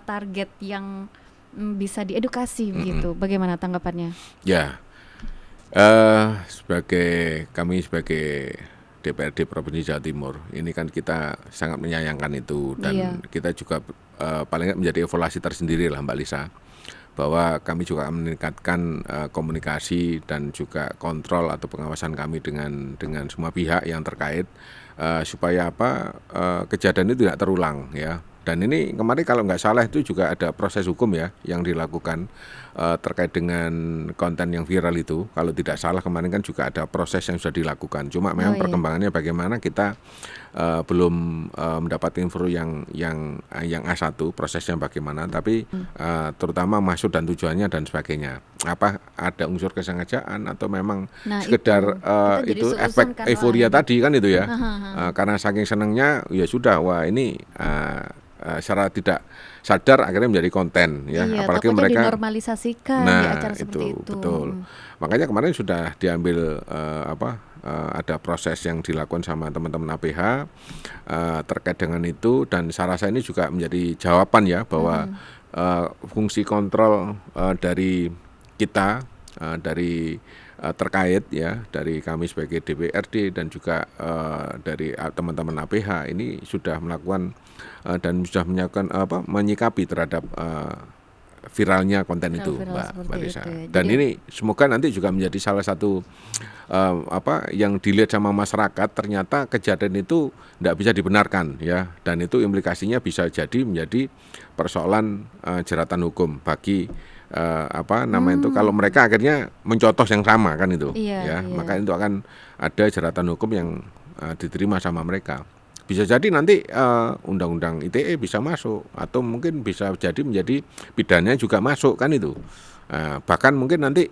target yang bisa diedukasi begitu. Bagaimana tanggapannya?
Ya, kami sebagai DPRD Provinsi Jawa Timur, ini kan kita sangat menyayangkan itu, dan kita juga paling nggak menjadi evaluasi tersendiri lah Mbak Lisa, bahwa kami juga meningkatkan komunikasi dan juga kontrol atau pengawasan kami dengan semua pihak yang terkait, supaya kejadian itu tidak terulang ya. Dan ini kemarin kalau nggak salah itu juga ada proses hukum ya yang dilakukan terkait dengan konten yang viral itu. Kalau tidak salah kemarin kan juga ada proses yang sudah dilakukan. Cuma memang perkembangannya bagaimana kita belum mendapat info yang A1 prosesnya bagaimana. Tapi terutama maksud dan tujuannya dan sebagainya. Apa ada unsur kesengajaan atau memang sekedar itu efek euforia tadi kan itu ya. Karena saking senangnya ya sudah, wah ini secara tidak sadar akhirnya menjadi konten ya, apalagi mereka
dinormalisasikan di acara seperti itu.
Betul. Makanya kemarin sudah diambil ada proses yang dilakukan sama teman-teman APH terkait dengan itu, dan saya rasa ini juga menjadi jawaban ya bahwa fungsi kontrol dari kita dari terkait ya, dari kami sebagai DPRD dan juga dari teman-teman APH ini sudah melakukan dan sudah menyikapi terhadap viralnya konten itu, Mbak Lisa. Dan ini semoga nanti juga menjadi salah satu yang dilihat sama masyarakat, ternyata kejadian itu tidak bisa dibenarkan ya, dan itu implikasinya bisa jadi menjadi persoalan jeratan hukum bagi itu kalau mereka akhirnya mencontoh yang sama kan itu maka itu akan ada jeratan hukum yang diterima sama mereka. Bisa jadi nanti undang-undang ITE bisa masuk, atau mungkin bisa jadi menjadi pidananya juga masuk kan itu. Bahkan mungkin nanti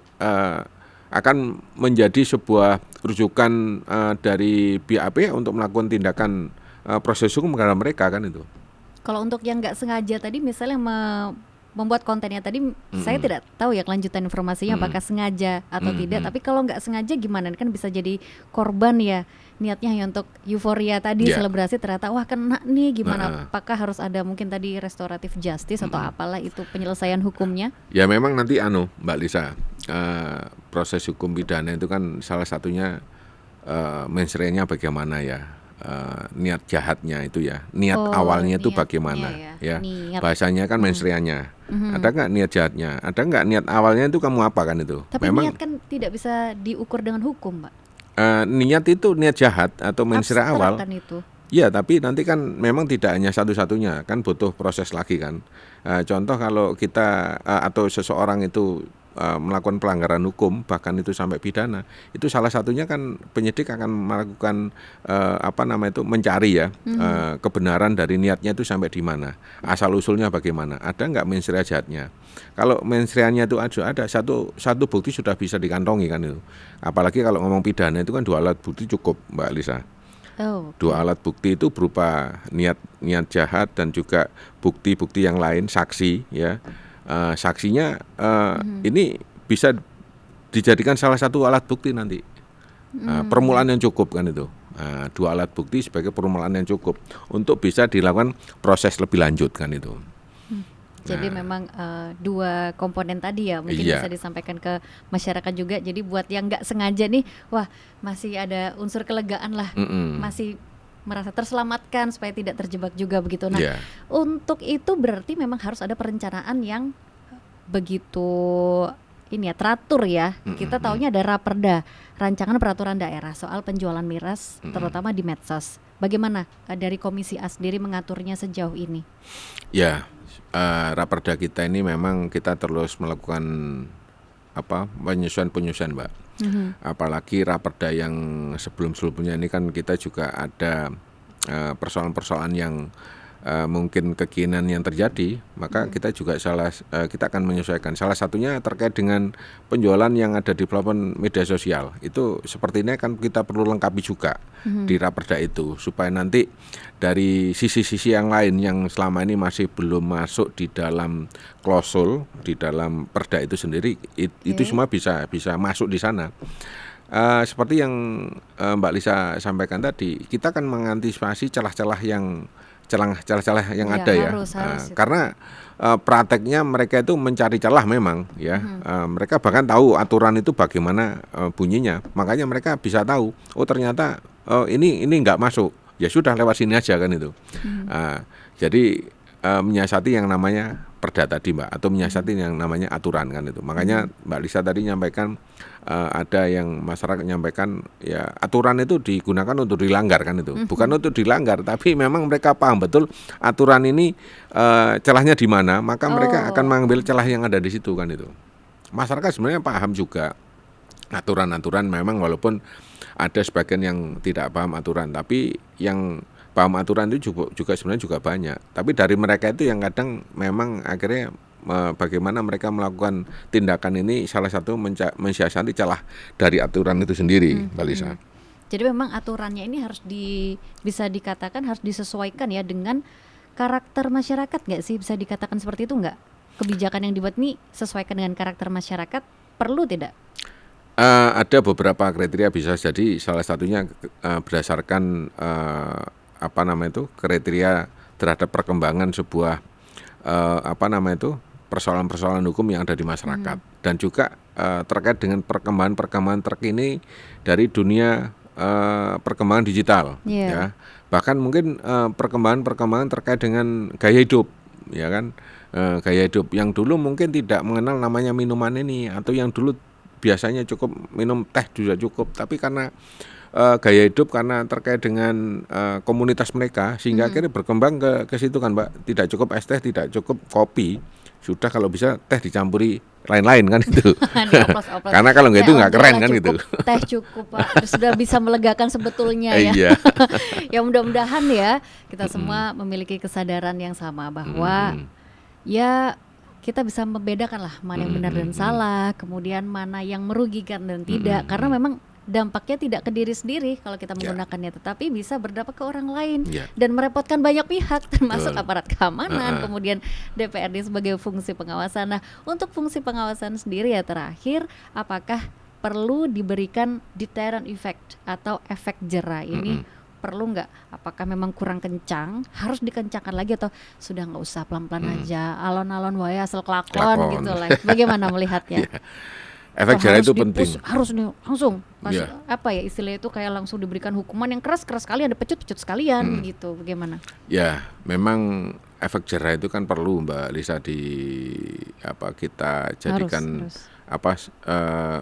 akan menjadi sebuah rujukan dari BAP untuk melakukan tindakan proses hukum kepada mereka kan itu.
Kalau untuk yang nggak sengaja tadi misalnya membuat kontennya tadi, saya tidak tahu ya kelanjutan informasinya apakah sengaja atau tidak. Tapi kalau nggak sengaja gimana, kan bisa jadi korban ya, niatnya hanya untuk euforia tadi, selebrasi, ternyata wah kena nih, gimana? Apakah harus ada mungkin tadi restoratif justice atau apalah itu penyelesaian hukumnya?
Ya memang nanti Mbak Lisa, proses hukum pidana itu kan salah satunya mensreanya bagaimana ya. Niat jahatnya itu ya, niat awalnya itu bagaimana ya. Bahasanya kan mensreanya. Ada nggak niat jahatnya? Ada nggak niat awalnya itu kamu apa kan itu?
Tapi memang niat kan tidak bisa diukur dengan hukum, Mbak.
Niat itu niat jahat atau mensre awal.
Kan itu.
Iya, tapi nanti kan memang tidak hanya satu-satunya, kan butuh proses lagi kan. Contoh kalau kita atau seseorang itu melakukan pelanggaran hukum, bahkan itu sampai pidana, itu salah satunya kan penyidik akan melakukan mencari ya kebenaran dari niatnya itu sampai di mana, asal usulnya bagaimana, ada nggak mensrea jahatnya. Kalau mensreanya itu ada satu bukti sudah bisa dikantongi kan itu. Apalagi kalau ngomong pidana itu kan 2 alat bukti cukup, Mbak Lisa. 2 alat bukti itu berupa niat jahat dan juga bukti-bukti yang lain, saksi ya. Saksinya ini bisa dijadikan salah satu alat bukti nanti. Permulaan yang cukup kan itu. 2 alat bukti sebagai permulaan yang cukup untuk bisa dilakukan proses lebih lanjut kan itu.
Jadi memang 2 komponen tadi ya mungkin bisa disampaikan ke masyarakat juga. Jadi buat yang nggak sengaja nih, wah masih ada unsur kelegaan lah, masih merasa terselamatkan supaya tidak terjebak juga begitu. Nah, untuk itu berarti memang harus ada perencanaan yang begitu teratur ya. Kita taunya ada Raperda, rancangan peraturan daerah soal penjualan miras terutama di medsos. Bagaimana dari Komisi A sendiri mengaturnya sejauh ini?
Ya, Raperda kita ini memang kita terus melakukan penyesuaian Mbak. Apalagi Raperda yang sebelum-sebelumnya ini kan kita juga ada persoalan-persoalan yang mungkin kekinian yang terjadi, maka kita juga kita akan menyesuaikan. Salah satunya terkait dengan penjualan yang ada di platform media sosial. Itu sepertinya kan kita perlu lengkapi juga di Raperda itu, supaya nanti dari sisi-sisi yang lain yang selama ini masih belum masuk di dalam klausul, di dalam perda itu sendiri, itu semua bisa masuk di sana. Seperti yang Mbak Lisa sampaikan tadi, kita kan mengantisipasi celah-celah yang ada ya,
harus
karena prakteknya mereka itu mencari celah memang ya. Mereka bahkan tahu aturan itu bagaimana bunyinya, makanya mereka bisa tahu, oh ternyata ini nggak masuk, ya sudah lewat sini aja kan itu. Jadi menyiasati yang namanya perda tadi Mbak, atau menyiasati yang namanya aturan kan itu. Makanya Mbak Lisa tadi nyampaikan ada yang masyarakat nyampaikan ya aturan itu digunakan untuk dilanggar kan itu, bukan untuk dilanggar, tapi memang mereka paham betul aturan ini celahnya di mana, maka mereka akan mengambil celah yang ada di situ kan itu. Masyarakat sebenarnya paham juga aturan-aturan, memang walaupun ada sebagian yang tidak paham aturan, tapi yang paham aturan itu juga sebenarnya juga banyak. Tapi dari mereka itu yang kadang memang akhirnya bagaimana mereka melakukan tindakan ini, salah satu mensiasati celah dari aturan itu sendiri, Mbak Lisa.
Jadi memang aturannya ini harus bisa dikatakan harus disesuaikan ya dengan karakter masyarakat, nggak sih? Bisa dikatakan seperti itu nggak? Kebijakan yang dibuat ini sesuaikan dengan karakter masyarakat, perlu tidak?
Ada beberapa kriteria, bisa jadi salah satunya berdasarkan kriteria terhadap perkembangan sebuah persoalan-persoalan hukum yang ada di masyarakat, dan juga terkait dengan perkembangan terkini dari dunia perkembangan digital, ya. Bahkan mungkin perkembangan terkait dengan gaya hidup, ya kan, gaya hidup yang dulu mungkin tidak mengenal namanya minuman ini, atau yang dulu biasanya cukup minum teh juga cukup, tapi karena gaya hidup, karena terkait dengan komunitas mereka, sehingga akhirnya berkembang ke situ kan Mbak. Tidak cukup es teh, tidak cukup kopi, sudah kalau bisa teh dicampuri lain-lain kan itu. Karena kalau nggak itu nggak keren kan itu.
Teh cukup Pak, sudah bisa melegakan sebetulnya ya.
Iya.
Ya mudah-mudahan ya kita semua memiliki kesadaran yang sama bahwa ya kita bisa membedakan lah mana yang benar dan salah, kemudian mana yang merugikan dan tidak, karena memang dampaknya tidak ke diri sendiri kalau kita menggunakannya, tetapi bisa berdampak ke orang lain dan merepotkan banyak pihak, termasuk aparat keamanan, kemudian DPRD sebagai fungsi pengawasan. Nah, untuk fungsi pengawasan sendiri ya, terakhir, apakah perlu diberikan deterrent effect atau efek jera ini? Perlu nggak? Apakah memang kurang kencang, harus dikencangkan lagi, atau sudah nggak usah, pelan-pelan aja, alon-alon wae asal kelakon gitu lah. Bagaimana melihatnya?
Efek jera itu penting.
Harus nih langsung istilahnya itu kayak langsung diberikan hukuman yang keras sekalian, ada pecut sekalian gitu. Bagaimana? Ya,
memang efek jera itu kan perlu Mbak Lisa kita jadikan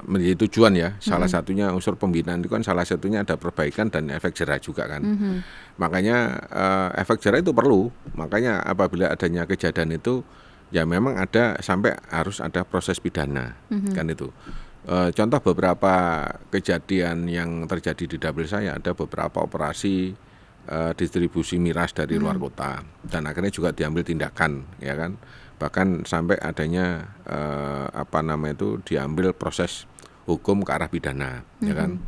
menjadi tujuan ya. Salah satunya unsur pembinaan itu kan salah satunya ada perbaikan dan efek jera juga kan. Makanya efek jera itu perlu. Makanya apabila adanya kejadian itu, ya memang sampai harus ada proses pidana kan itu. Contoh beberapa kejadian yang terjadi di dapil saya, ada beberapa operasi distribusi miras dari luar kota, dan akhirnya juga diambil tindakan, ya kan. Bahkan sampai adanya diambil proses hukum ke arah pidana, ya kan.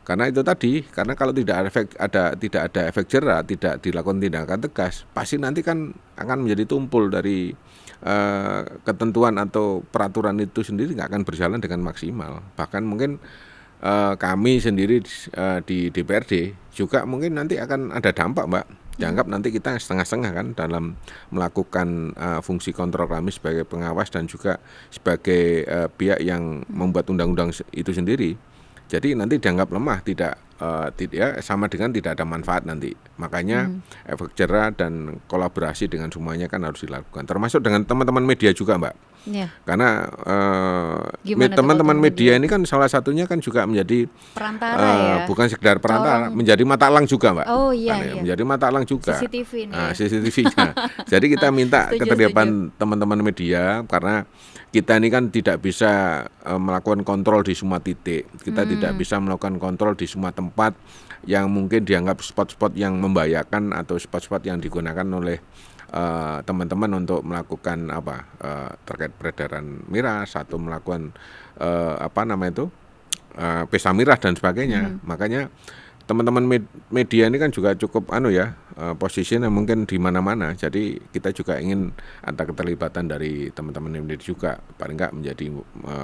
Karena itu tadi, karena kalau tidak ada efek jera, tidak dilakukan tindakan tegas, pasti nanti kan akan menjadi tumpul dari ketentuan atau peraturan itu sendiri nggak akan berjalan dengan maksimal. Bahkan mungkin kami sendiri di DPRD juga mungkin nanti akan ada dampak Mbak. Dianggap nanti kita setengah-setengah kan dalam melakukan fungsi kontrol kami sebagai pengawas dan juga sebagai pihak yang membuat undang-undang itu sendiri. Jadi nanti dianggap lemah, tidak sama dengan tidak ada manfaat nanti. Makanya efek jera dan kolaborasi dengan semuanya kan harus dilakukan. Termasuk dengan teman-teman media juga Mbak. Karena teman-teman media ini kan salah satunya kan juga menjadi
perantara ya.
Bukan sekedar perantara, menjadi mata elang juga Mbak.
Oh iya.
Menjadi mata elang juga.
CCTV nih.
CCTV-nya. Jadi kita minta keterlibatan teman-teman media, karena kita ini kan tidak bisa melakukan kontrol di semua titik. Kita tidak bisa melakukan kontrol di semua tempat. yang mungkin dianggap spot-spot yang membahayakan atau spot-spot yang digunakan oleh teman-teman untuk melakukan terkait peredaran miras atau melakukan pesta miras dan sebagainya. Makanya teman-teman media ini kan juga cukup posisinya mungkin di mana-mana. Jadi kita juga ingin ada keterlibatan dari teman-teman media juga, paling enggak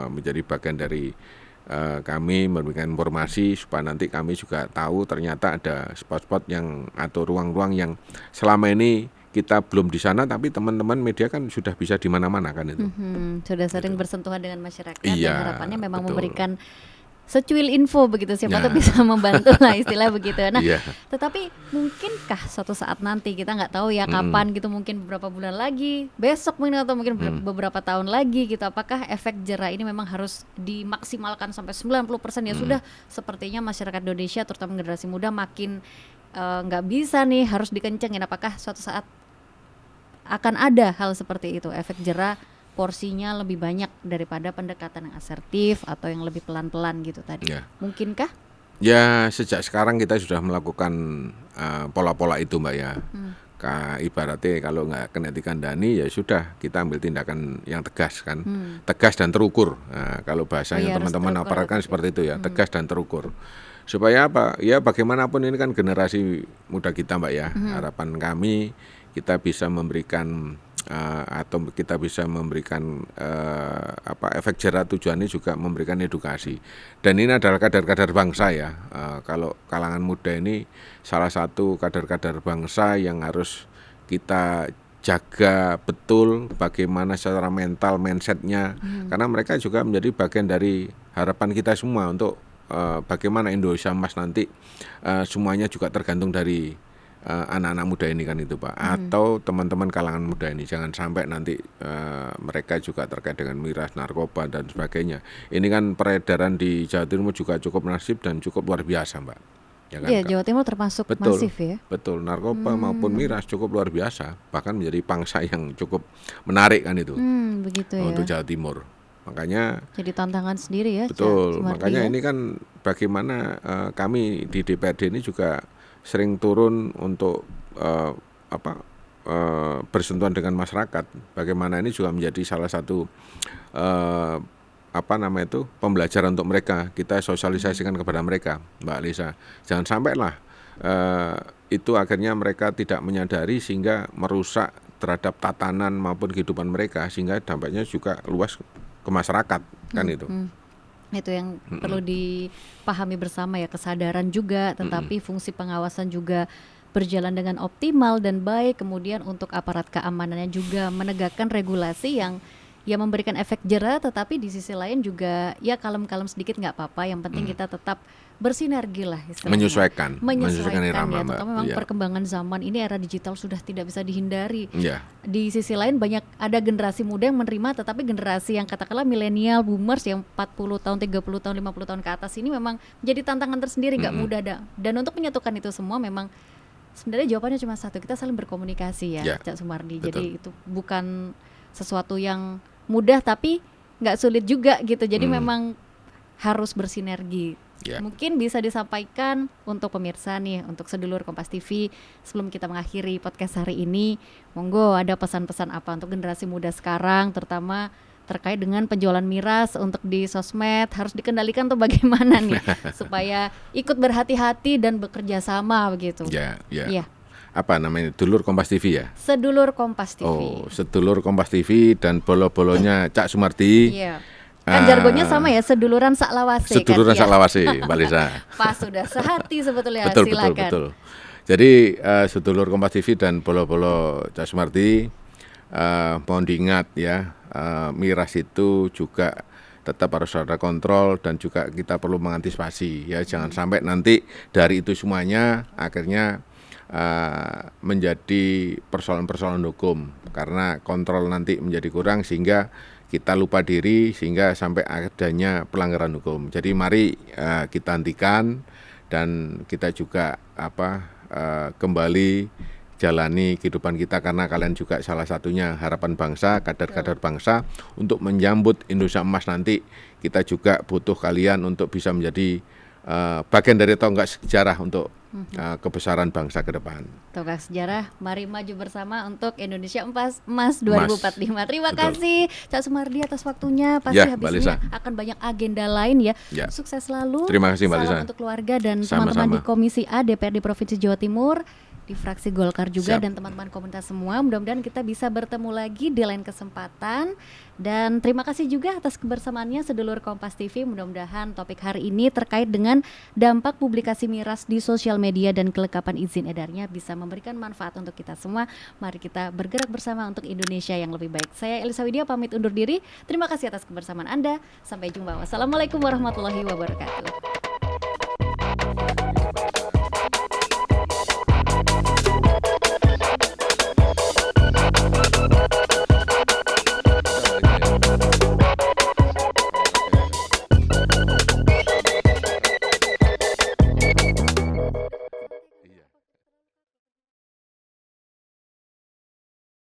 menjadi bagian dari kami memberikan informasi supaya nanti kami juga tahu ternyata ada spot-spot yang atau ruang-ruang yang selama ini kita belum di sana, tapi teman-teman media kan sudah bisa di mana-mana kan itu.
Sudah sering bersentuhan dengan masyarakat, dan harapannya memang
betul.
memberikan secuil info begitu, siapa tuh bisa membantu lah istilah begitu. Nah, tetapi mungkinkah suatu saat nanti, kita nggak tahu ya kapan gitu, mungkin beberapa bulan lagi, besok mungkin, atau mungkin beberapa tahun lagi gitu, apakah efek jera ini memang harus dimaksimalkan sampai 90%? Ya sudah, sepertinya masyarakat Indonesia terutama generasi muda makin nggak bisa nih, harus dikencengin. Apakah suatu saat akan ada hal seperti itu, efek jera porsinya lebih banyak daripada pendekatan yang asertif atau yang lebih pelan-pelan gitu tadi? Mungkinkah?
Ya, sejak sekarang kita sudah melakukan pola-pola itu, Mbak ya. Ibaratnya kalau nggak kena dikandani ya sudah, kita ambil tindakan yang tegas kan, tegas dan terukur. Nah, kalau bahasanya teman-teman aparat kan seperti itu ya, tegas dan terukur. Supaya apa? Ya bagaimanapun ini kan generasi muda kita, Mbak ya. Harapan kami kita bisa memberikan atau kita bisa memberikan efek jera, tujuannya juga memberikan edukasi. Dan ini adalah kader-kader bangsa ya. Kalau kalangan muda ini salah satu kader-kader bangsa yang harus kita jaga betul bagaimana secara mental, mindsetnya, karena mereka juga menjadi bagian dari harapan kita semua untuk bagaimana Indonesia Emas nanti. Semuanya juga tergantung dari anak-anak muda ini kan itu Pak, atau teman-teman kalangan muda ini. Jangan sampai nanti mereka juga terkait dengan miras, narkoba dan sebagainya. Ini kan peredaran di Jawa Timur juga cukup masif dan cukup luar biasa, Mbak. Ya kan,
Jawa Timur termasuk masif ya.
Betul, narkoba maupun miras cukup luar biasa, bahkan menjadi pangsa yang cukup menarik kan itu.
Begitu ya.
Untuk Jawa Timur. Makanya
jadi tantangan sendiri ya.
Betul, makanya ini kan bagaimana kami di DPRD ini juga sering turun untuk bersentuhan dengan masyarakat. Bagaimana ini juga menjadi salah satu pembelajaran untuk mereka. Kita sosialisasikan kepada mereka, Mbak Lisa. Jangan sampailah itu akhirnya mereka tidak menyadari sehingga merusak terhadap tatanan maupun kehidupan mereka, sehingga dampaknya juga luas ke masyarakat kan itu.
Itu yang perlu dipahami bersama ya, kesadaran juga, tetapi fungsi pengawasan juga berjalan dengan optimal dan baik. Kemudian untuk aparat keamanannya juga menegakkan regulasi yang memberikan efek jera, tetapi di sisi lain juga ya kalem-kalem sedikit nggak apa-apa. Yang penting kita tetap bersinergi lah istilahnya. Menyesuaikan irama, ya, terutama memang perkembangan zaman ini, era digital sudah tidak bisa dihindari. Di sisi lain banyak ada generasi muda yang menerima, tetapi generasi yang katakanlah milenial, boomers yang 40 tahun, 30 tahun, 50 tahun ke atas ini memang jadi tantangan tersendiri, nggak mudah. Dan untuk menyatukan itu semua memang sebenarnya jawabannya cuma satu, kita saling berkomunikasi ya, Cak Sumardi. Jadi itu bukan sesuatu yang mudah tapi nggak sulit juga gitu. Jadi memang harus bersinergi. Mungkin bisa disampaikan untuk pemirsa nih, untuk sedulur Kompas TV, sebelum kita mengakhiri podcast hari ini, monggo ada pesan-pesan apa untuk generasi muda sekarang, terutama terkait dengan penjualan miras untuk di sosmed, harus dikendalikan tuh bagaimana nih supaya ikut berhati-hati dan bekerja sama begitu.
Apa namanya, Sedulur Kompas TV ya?
Sedulur Kompas TV.
Oh, Sedulur Kompas TV dan bolo-bolonya Cak Sumardi.
Kan jargonnya sama ya, seduluran saklawase.
Seduluran saklawase, Mbak Lisa.
Pas, sudah sehati sebetulnya.
Betul. Jadi Sedulur Kompas TV dan bolo-bolo Cak Sumardi, mohon diingat ya, miras itu juga tetap harus ada kontrol dan juga kita perlu mengantisipasi ya. Jangan sampai nanti dari itu semuanya akhirnya menjadi persoalan-persoalan hukum, karena kontrol nanti menjadi kurang sehingga kita lupa diri sehingga sampai adanya pelanggaran hukum. Jadi mari kita hentikan dan kita juga kembali jalani kehidupan kita, karena kalian juga salah satunya harapan bangsa, kader-kader bangsa untuk menyambut Indonesia Emas nanti. Kita juga butuh kalian untuk bisa menjadi bagian dari tonggak sejarah untuk kebesaran bangsa ke depan.
Tonggak sejarah, mari maju bersama untuk Indonesia Emas 2045. Terima kasih Cak Sumardi atas waktunya. Pasti
Ya,
habis
Mbak
ini
Lisa.
akan banyak agenda lain ya.
Ya.
Sukses selalu.
Terima kasih, Mbak
Salam
Lisa.
untuk keluarga dan
Sama-sama.
teman-teman di Komisi A DPRD Provinsi Jawa Timur, di fraksi Golkar juga,
Siap.
dan teman-teman komunitas semua. Mudah-mudahan kita bisa bertemu lagi di lain kesempatan. Dan terima kasih juga atas kebersamaannya sedulur Kompas TV. Mudah-mudahan topik hari ini terkait dengan dampak publikasi miras di sosial media dan kelengkapan izin edarnya bisa memberikan manfaat untuk kita semua. Mari kita bergerak bersama untuk Indonesia yang lebih baik. Saya Elisa Widya pamit undur diri. Terima kasih atas kebersamaan Anda. Sampai jumpa. Wassalamualaikum warahmatullahi wabarakatuh.